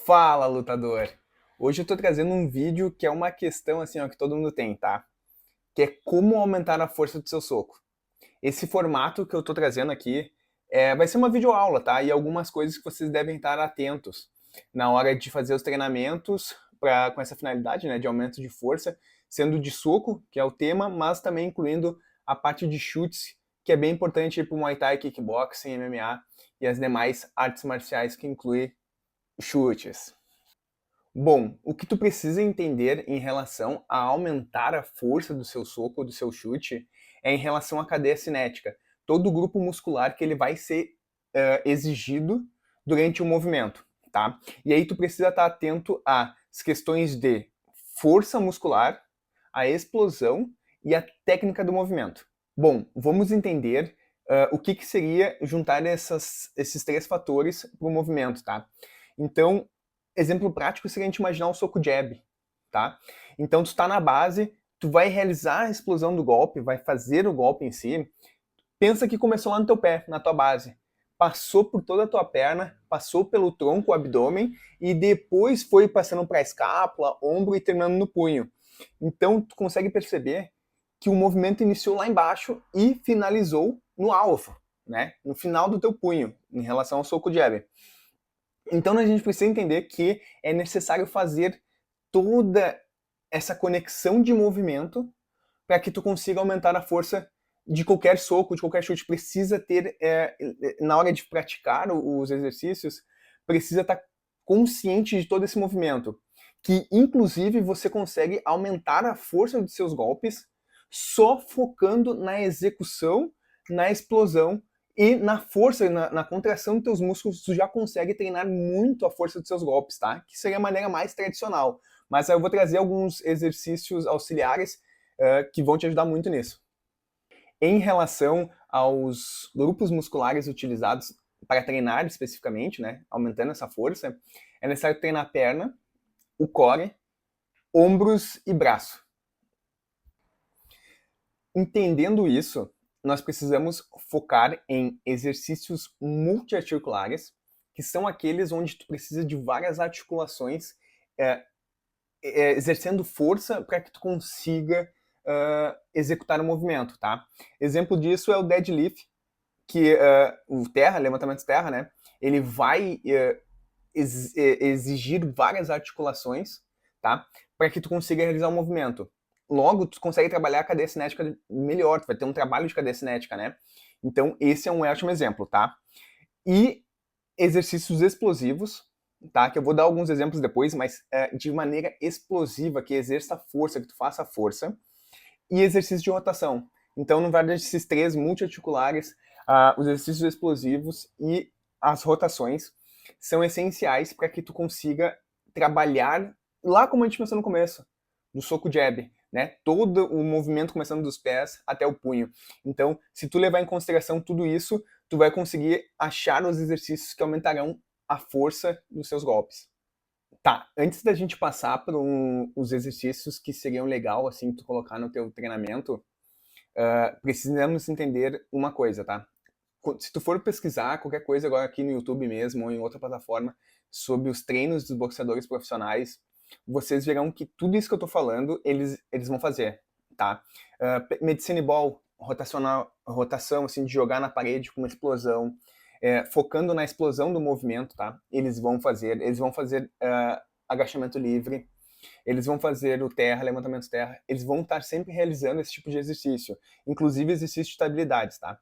Fala, lutador! Hoje eu tô trazendo um vídeo que é uma questão assim, ó, que todo mundo tem, tá? Que é como aumentar a força do seu soco. Esse formato que eu tô trazendo aqui vai ser uma videoaula, tá? E algumas coisas que vocês devem estar atentos na hora de fazer os treinamentos com essa finalidade, né, de aumento de força, sendo de soco, que é o tema, mas também incluindo a parte de chutes, que é bem importante para o Muay Thai, Kickboxing, MMA e as demais artes marciais que incluem chutes. Bom, o que tu precisa entender em relação a aumentar a força do seu soco ou do seu chute é em relação à cadeia cinética. Todo o grupo muscular que ele vai ser exigido durante o movimento, tá? E aí tu precisa estar atento às questões de força muscular, a explosão e a técnica do movimento. Bom, vamos entender o que seria juntar esses três fatores para o movimento, tá? Então, exemplo prático seria a gente imaginar um soco jab, tá? Então tu está na base, tu vai realizar a explosão do golpe, vai fazer o golpe em si. Pensa que começou lá no teu pé, na tua base. Passou por toda a tua perna, passou pelo tronco, o abdômen e depois foi passando para a escápula, ombro e terminando no punho. Então tu consegue perceber que o movimento iniciou lá embaixo e finalizou no alvo, né? No final do teu punho, em relação ao soco jab. Então a gente precisa entender que é necessário fazer toda essa conexão de movimento para que tu consiga aumentar a força de qualquer soco, de qualquer chute. Precisa ter, na hora de praticar os exercícios, precisa estar consciente de todo esse movimento. Que, inclusive, você consegue aumentar a força dos seus golpes só focando na execução, na explosão e na força, na contração dos teus músculos, tu já consegue treinar muito a força dos seus golpes, tá? Que seria a maneira mais tradicional. Mas eu vou trazer alguns exercícios auxiliares que vão te ajudar muito nisso. Em relação aos grupos musculares utilizados para treinar especificamente, né, aumentando essa força, é necessário treinar a perna, o core, ombros e braço. Entendendo isso, nós precisamos focar em exercícios multiarticulares, que são aqueles onde tu precisa de várias articulações exercendo força para que tu consiga executar o movimento, tá? Exemplo disso é o deadlift, que o levantamento de terra, né? Ele vai exigir várias articulações, tá? Para que tu consiga realizar o movimento. Logo, tu consegue trabalhar a cadeia cinética melhor, tu vai ter um trabalho de cadeia cinética, né? Então, esse é um ótimo exemplo, tá? E exercícios explosivos, tá? Que eu vou dar alguns exemplos depois, mas de maneira explosiva, que exerça força, que tu faça força. E exercício de rotação. Então, no vários desses três multiarticulares, os exercícios explosivos e as rotações são essenciais para que tu consiga trabalhar lá como a gente pensou no começo, do soco jab, né? Todo o movimento começando dos pés até o punho. Então, se tu levar em consideração tudo isso, tu vai conseguir achar os exercícios que aumentarão a força dos seus golpes. Tá, antes da gente passar para os exercícios que seriam legal assim tu colocar no teu treinamento, precisamos entender uma coisa, tá? Se tu for pesquisar qualquer coisa agora aqui no YouTube mesmo ou em outra plataforma sobre os treinos dos boxeadores profissionais, vocês verão que tudo isso que eu tô falando, eles vão fazer, tá? Medicine ball, rotação, assim, de jogar na parede com uma explosão, focando na explosão do movimento, tá? Eles vão fazer agachamento livre, eles vão fazer o terra, levantamento terra, eles vão estar sempre realizando esse tipo de exercício, inclusive exercício de estabilidades, tá?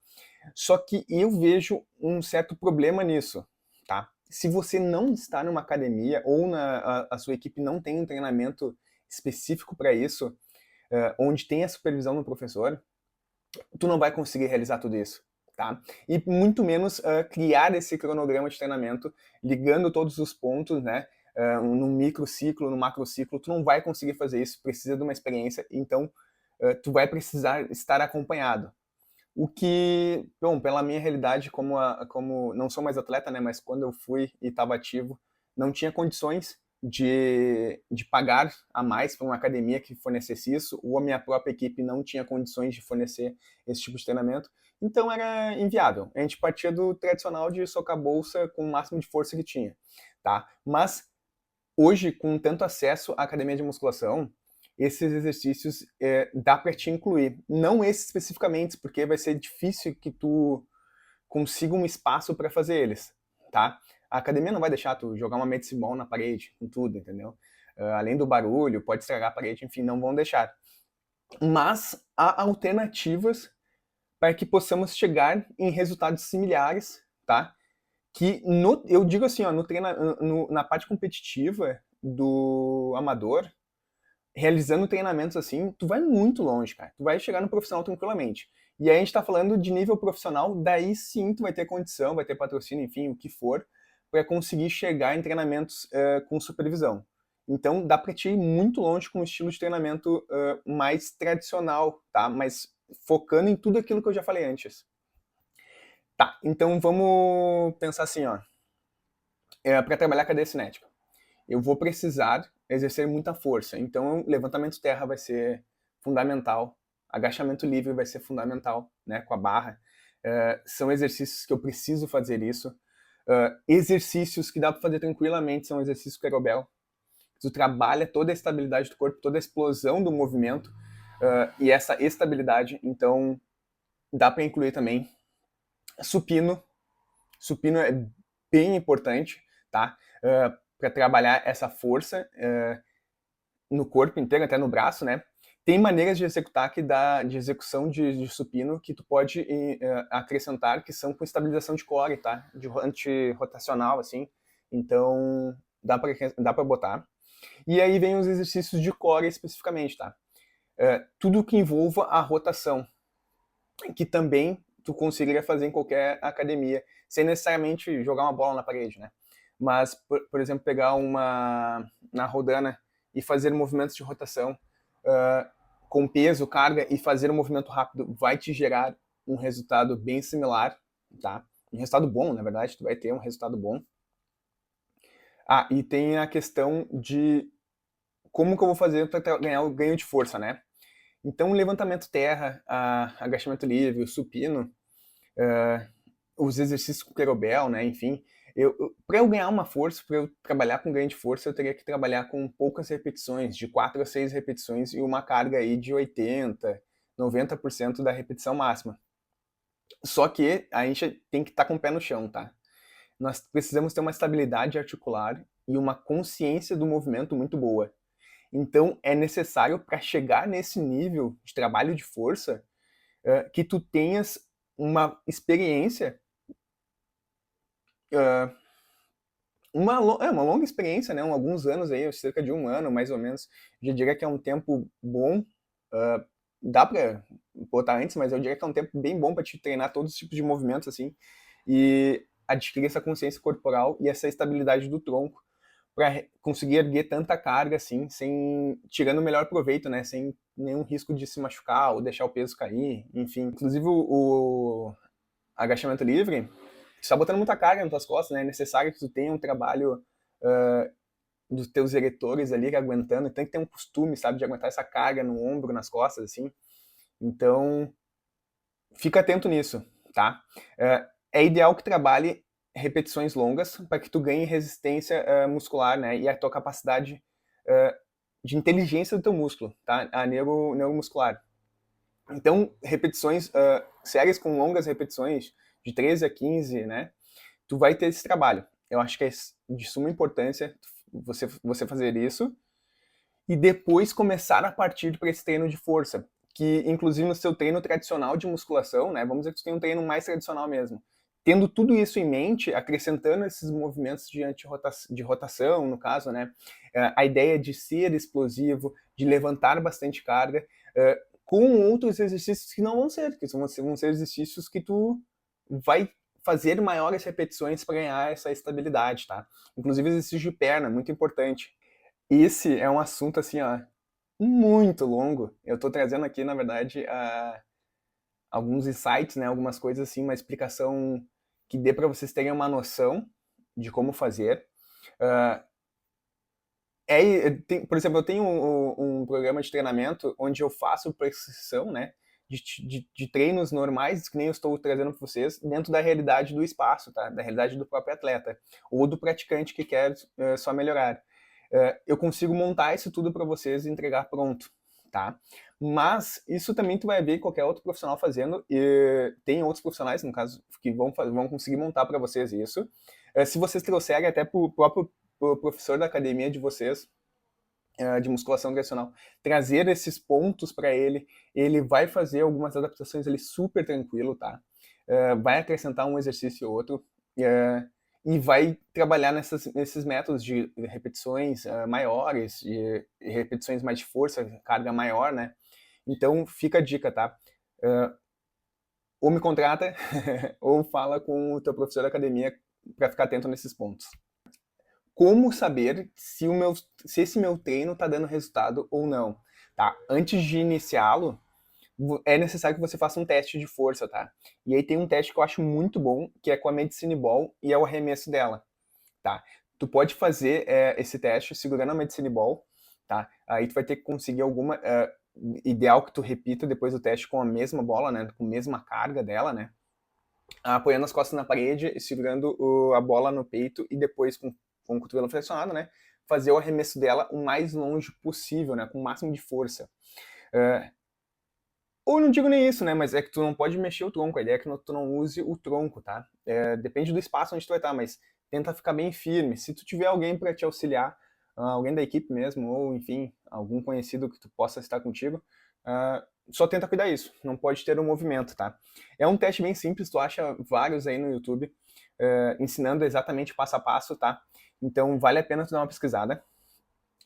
Só que eu vejo um certo problema nisso, tá? Se você não está numa academia ou a sua equipe não tem um treinamento específico para isso, onde tem a supervisão do professor, tu não vai conseguir realizar tudo isso, tá? E muito menos criar esse cronograma de treinamento, ligando todos os pontos, né? No microciclo, no macrociclo, tu não vai conseguir fazer isso, precisa de uma experiência, então tu vai precisar estar acompanhado. O que, bom, pela minha realidade, como não sou mais atleta, né, mas quando eu fui e estava ativo, não tinha condições de pagar a mais para uma academia que fornecesse isso, ou a minha própria equipe não tinha condições de fornecer esse tipo de treinamento, então era inviável. A gente partia do tradicional de socar a bolsa com o máximo de força que tinha, tá? Mas hoje, com tanto acesso à academia de musculação, esses exercícios dá para te incluir. Não esses especificamente, porque vai ser difícil que tu consiga um espaço para fazer eles, tá? A academia não vai deixar tu jogar uma medicine ball na parede, com tudo, entendeu? Além do barulho, pode estragar a parede, enfim, não vão deixar. Mas há alternativas para que possamos chegar em resultados similares, tá? Que eu digo assim, ó, na parte competitiva do amador, realizando treinamentos assim, tu vai muito longe, cara. Tu vai chegar no profissional tranquilamente. E aí a gente tá falando de nível profissional, daí sim tu vai ter condição, vai ter patrocínio, enfim, o que for, para conseguir chegar em treinamentos com supervisão. Então dá para te ir muito longe com um estilo de treinamento mais tradicional, tá? Mas focando em tudo aquilo que eu já falei antes. Tá, então vamos pensar assim, ó. Para trabalhar cadeia cinética, eu vou precisar exercer muita força. Então, levantamento terra vai ser fundamental, agachamento livre vai ser fundamental, né, com a barra. São exercícios que eu preciso fazer isso. Exercícios que dá para fazer tranquilamente são exercícios kettlebell. Tu trabalha toda a estabilidade do corpo, toda a explosão do movimento e essa estabilidade. Então, dá para incluir também supino. Supino é bem importante, tá? Para trabalhar essa força no corpo inteiro, até no braço, né? Tem maneiras de executar de execução de supino que tu pode acrescentar que são com estabilização de core, tá? De anti-rotacional, assim. Então, dá para botar. E aí vem os exercícios de core especificamente, tá? Tudo que envolva a rotação, que também tu conseguiria fazer em qualquer academia, sem necessariamente jogar uma bola na parede, né? Mas, por exemplo, pegar na rodana e fazer movimentos de rotação com peso, carga e fazer um movimento rápido vai te gerar um resultado bem similar, tá? Um resultado bom, na verdade, tu vai ter um resultado bom. Ah, e tem a questão de como que eu vou fazer para ganhar o ganho de força, né? Então, levantamento terra, agachamento livre, o supino, os exercícios com kettlebell, né? Enfim, para eu ganhar uma força, para eu trabalhar com ganho de força, eu teria que trabalhar com poucas repetições, de 4 a 6 repetições e uma carga aí de 80, 90% da repetição máxima. Só que a gente tem que estar com o pé no chão, tá? Nós precisamos ter uma estabilidade articular e uma consciência do movimento muito boa. Então, é necessário, para chegar nesse nível de trabalho de força, que tu tenhas uma experiência, uma longa experiência, né? Alguns anos aí, cerca de 1 ano, mais ou menos. Eu diria que é um tempo bom. Dá para botar antes, mas eu diria que é um tempo bem bom para te treinar todos os tipos de movimentos, assim, e adquirir essa consciência corporal e essa estabilidade do tronco para conseguir erguer tanta carga, assim, tirando o melhor proveito, né? Sem nenhum risco de se machucar ou deixar o peso cair, enfim. Inclusive, o agachamento livre, tu tá botando muita carga nas tuas costas, né? É necessário que tu tenha um trabalho dos teus eretores ali aguentando, tem que ter um costume, sabe, de aguentar essa carga no ombro, nas costas, assim. Então, fica atento nisso, tá? É ideal que trabalhe repetições longas para que tu ganhe resistência muscular, né? E a tua capacidade de inteligência do teu músculo, tá? A neuromuscular. Então, repetições séries com longas repetições, de 13 a 15, né? Tu vai ter esse trabalho. Eu acho que é de suma importância você fazer isso e depois começar a partir para esse treino de força, que inclusive no seu treino tradicional de musculação, né, vamos dizer que você tem um treino mais tradicional mesmo, tendo tudo isso em mente, acrescentando esses movimentos de rotação, no caso, né, a ideia de ser explosivo, de levantar bastante carga, com outros exercícios que não vão ser, que vão ser exercícios que tu vai fazer maiores repetições para ganhar essa estabilidade, tá? Inclusive exercício de perna, muito importante. Esse é um assunto, assim, ó, muito longo. Eu estou trazendo aqui, na verdade, alguns insights, né, algumas coisas assim, uma explicação que dê para vocês terem uma noção de como fazer. Por exemplo, eu tenho um programa de treinamento onde eu faço prescrição, né, de treinos normais, que nem eu estou trazendo para vocês, dentro da realidade do espaço, tá? Da realidade do próprio atleta, ou do praticante que quer só melhorar. eu consigo montar isso tudo para vocês e entregar pronto, tá? Mas isso também tu vai ver qualquer outro profissional fazendo, e tem outros profissionais, no caso, que vão conseguir montar para vocês isso. Se vocês trouxerem até pro próprio professor da academia de vocês, de musculação tradicional, trazer esses pontos para ele, ele vai fazer algumas adaptações ali super tranquilo, tá? Vai acrescentar um exercício ou outro, e vai trabalhar nesses métodos de repetições maiores, de repetições mais de força, carga maior, né? Então fica a dica, tá? Ou me contrata, ou fala com o teu professor da academia para ficar atento nesses pontos. Como saber se esse meu treino está dando resultado ou não, tá? Antes de iniciá-lo, é necessário que você faça um teste de força, tá? E aí tem um teste que eu acho muito bom, que é com a Medicine Ball e é o arremesso dela, tá? Tu pode fazer esse teste segurando a Medicine Ball, tá? Aí tu vai ter que conseguir alguma... ideal que tu repita depois do teste com a mesma bola, né? Com a mesma carga dela, né? Apoiando as costas na parede, segurando a bola no peito e depois com o cotovelo flexionado, né? Fazer o arremesso dela o mais longe possível, né? Com o máximo de força. Ou não digo nem isso, né? Mas é que tu não pode mexer o tronco. A ideia é que tu não use o tronco, tá? Depende do espaço onde tu vai estar, mas tenta ficar bem firme. Se tu tiver alguém para te auxiliar, alguém da equipe mesmo, ou enfim, algum conhecido que tu possa estar contigo, só tenta cuidar isso. Não pode ter um movimento, tá? É um teste bem simples, tu acha vários aí no YouTube, ensinando exatamente passo a passo, tá? Então vale a pena tu dar uma pesquisada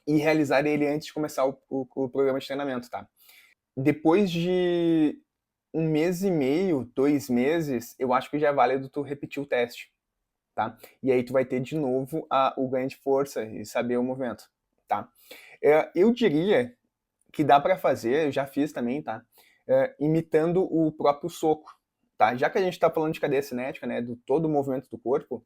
e realizar ele antes de começar o programa de treinamento, tá? Depois de 1 mês e meio, 2 meses, eu acho que já é válido tu repetir o teste, tá? E aí tu vai ter de novo o ganho de força e saber o movimento, tá? Eu diria que dá para fazer, eu já fiz também, tá? Imitando o próprio soco, tá? Já que a gente está falando de cadeia cinética, né, do todo o movimento do corpo,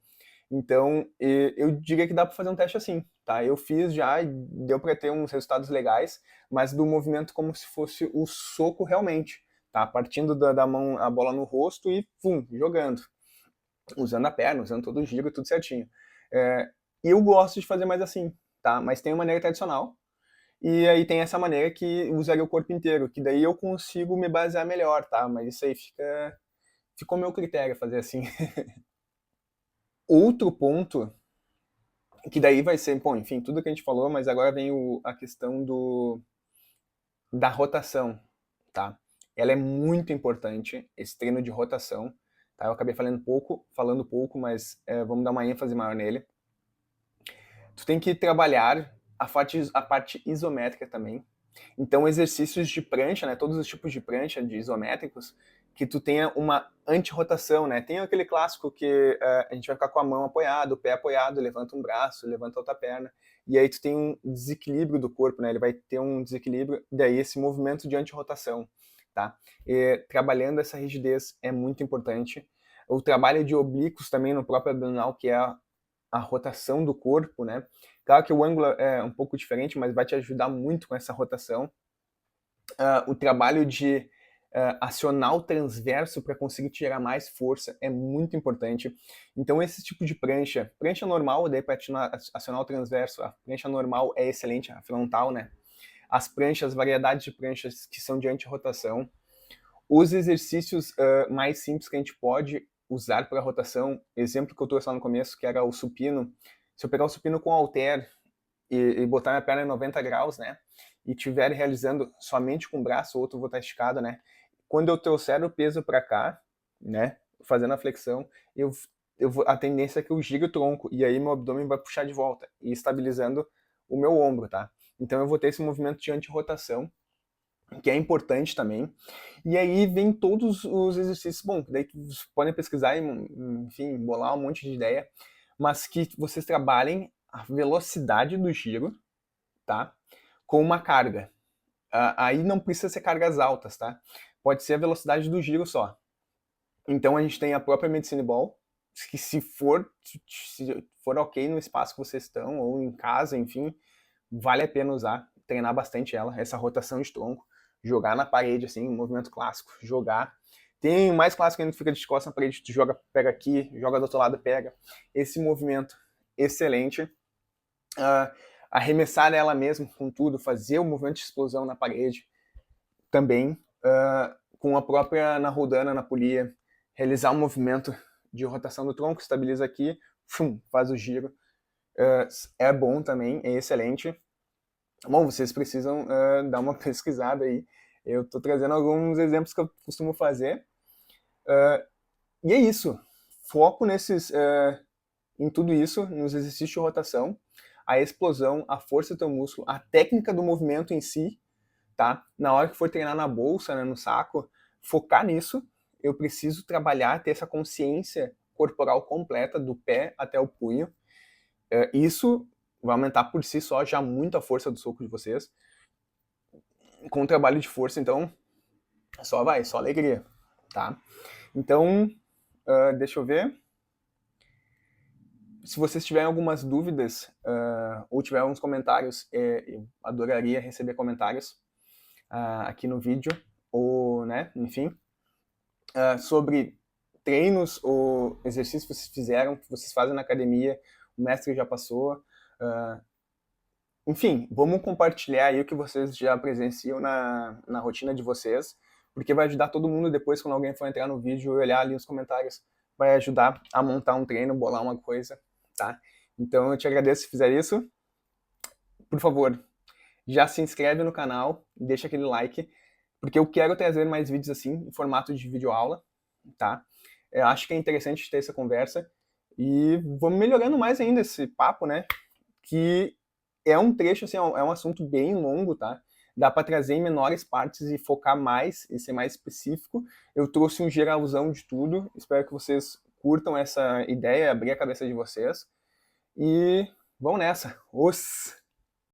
então eu diria que dá para fazer um teste assim, tá? Eu fiz já e deu para ter uns resultados legais, mas do movimento como se fosse o soco realmente, tá? Partindo da mão, a bola no rosto e pum, jogando, usando a perna, usando todo o giro, tudo certinho. Eu gosto de fazer mais assim, tá? Mas tem uma maneira tradicional, e aí tem essa maneira que usaria o corpo inteiro, que daí eu consigo me basear melhor, tá? Mas isso aí ficou meu critério fazer assim. Outro ponto, que daí vai ser, bom, enfim, tudo que a gente falou, mas agora vem a questão da rotação, tá? Ela é muito importante, esse treino de rotação, tá? Eu acabei falando pouco, mas vamos dar uma ênfase maior nele. Tu tem que trabalhar a parte isométrica também. Então, exercícios de prancha, né, todos os tipos de prancha, de isométricos, que tu tenha uma anti-rotação, né? Tem aquele clássico que a gente vai ficar com a mão apoiada, o pé apoiado, levanta um braço, levanta outra perna, e aí tu tem um desequilíbrio do corpo, né? Ele vai ter um desequilíbrio, daí esse movimento de anti-rotação, tá? Trabalhando essa rigidez é muito importante. O trabalho de oblíquos também no próprio abdominal, que é a rotação do corpo, né? Claro que o ângulo é um pouco diferente, mas vai te ajudar muito com essa rotação. O trabalho de acionar o transverso para conseguir tirar mais força é muito importante. Então esse tipo de prancha normal, daí para acionar o transverso, a prancha normal é excelente, a frontal, né? As pranchas, variedades de pranchas que são de anti-rotação. Os exercícios mais simples que a gente pode usar para rotação, exemplo que eu trouxe lá no começo, que era o supino. Se eu pegar o supino com halter e botar minha perna em 90 graus, né, e estiver realizando somente com o braço, o outro vou estar esticado, né, quando eu trouxer o peso para cá, né, fazendo a flexão, a tendência é que eu gire o tronco, e aí meu abdômen vai puxar de volta, e estabilizando o meu ombro, tá? Então eu vou ter esse movimento de anti-rotação, que é importante também. E aí vem todos os exercícios, bom, daí vocês podem pesquisar e, enfim, bolar um monte de ideia, mas que vocês trabalhem a velocidade do giro, tá? Com uma carga. Aí não precisa ser cargas altas, tá? Pode ser a velocidade do giro só. Então a gente tem a própria Medicine Ball, que se for ok no espaço que vocês estão, ou em casa, enfim, vale a pena usar, treinar bastante ela, essa rotação de tronco, jogar na parede, assim, um movimento clássico, jogar. Tem o mais clássico ainda, tu fica de costas na parede, tu joga, pega aqui, joga do outro lado, pega. Esse movimento, excelente. arremessar ela mesmo com tudo, fazer o movimento de explosão na parede também, com a própria na rodana, na polia, realizar um movimento de rotação do tronco, estabiliza aqui, faz o giro. É bom também, é excelente. Bom, vocês precisam dar uma pesquisada aí. Eu estou trazendo alguns exemplos que eu costumo fazer. E é isso. Foco em tudo isso, nos exercícios de rotação, a explosão, a força do teu músculo, a técnica do movimento em si, tá? Na hora que for treinar na bolsa, né, no saco, focar nisso. Eu preciso trabalhar, ter essa consciência corporal completa, do pé até o punho. Isso vai aumentar por si só já muito a força do soco de vocês. Com o trabalho de força, então, só alegria, tá? Então, deixa eu ver. Se vocês tiverem algumas dúvidas ou tiverem alguns comentários, eu adoraria receber comentários aqui no vídeo, ou, né, enfim, sobre treinos ou exercícios que vocês fizeram, que vocês fazem na academia, o mestre já passou. Enfim, vamos compartilhar aí o que vocês já presenciam na rotina de vocês, porque vai ajudar todo mundo depois, quando alguém for entrar no vídeo e olhar ali os comentários, vai ajudar a montar um treino, bolar uma coisa, tá? Então eu te agradeço se fizer isso. Por favor, já se inscreve no canal, deixa aquele like, porque eu quero trazer mais vídeos assim, em formato de videoaula, tá? Eu acho que é interessante ter essa conversa e vamos melhorando mais ainda esse papo, né? Que é um trecho, assim, é um assunto bem longo, tá? Dá para trazer em menores partes e focar mais e ser mais específico. Eu trouxe um geralzão de tudo, espero que vocês curtam essa ideia, abrir a cabeça de vocês. E vamos nessa. Os